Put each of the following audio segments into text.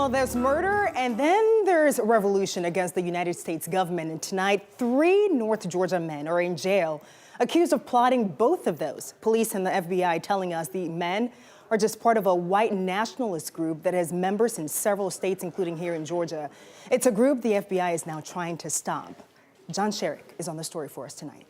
Well, there's murder and then there's revolution against the United States government. And tonight, 3 North Georgia men are in jail accused of plotting both of those. Police and the FBI telling us the men are just part of a white nationalist group that has members in several states, including here in Georgia. It's a group the FBI is now trying to stop. John Sherrick is on the story for us tonight.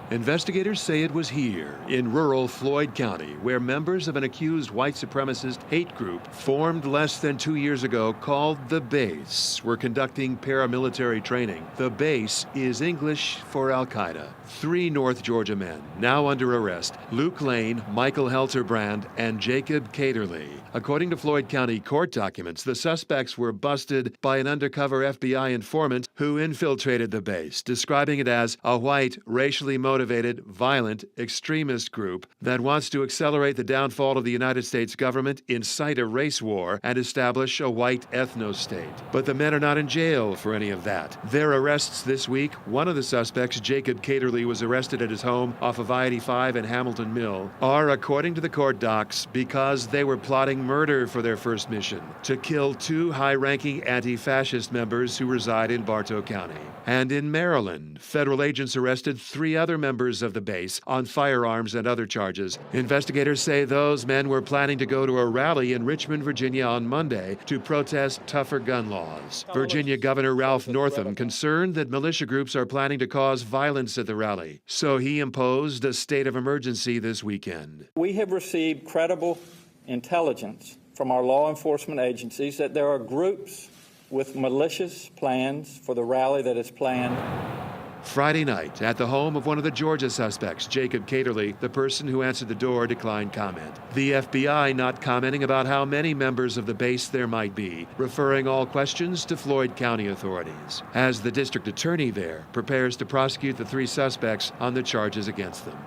Investigators say it was here, in rural Floyd County, where members of an accused white supremacist hate group formed less than 2 years ago called The Base were conducting paramilitary training. The Base is English for Al-Qaeda. 3 North Georgia men, now under arrest, Luke Lane, Michael Helterbrand, and Jacob Caterly. According to Floyd County court documents, the suspects were busted by an undercover FBI informant who infiltrated The Base, describing it as a white, racially motivated, violent, extremist group that wants to accelerate the downfall of the United States government, incite a race war, and establish a white ethno-state. But the men are not in jail for any of that. Their arrests this week, one of the suspects, Jacob Caterly, was arrested at his home off of I-85 in Hamilton Mill, are, according to the court docs, because they were plotting murder for their first mission, to kill 2 high-ranking anti-fascist members who reside in Bartow County. And in Maryland, federal agents arrested 3 other members of the base on firearms and other charges. Investigators say those men were planning to go to a rally in Richmond, Virginia on Monday to protest tougher gun laws. Virginia Governor Ralph Northam concerned that militia groups are planning to cause violence at the rally, so he imposed a state of emergency this weekend. We have received credible intelligence from our law enforcement agencies that there are groups with malicious plans for the rally that is planned. Friday night, at the home of one of the Georgia suspects, Jacob Caterly, the person who answered the door declined comment. The FBI not commenting about how many members of the base there might be, referring all questions to Floyd County authorities, as the district attorney there prepares to prosecute the 3 suspects on the charges against them.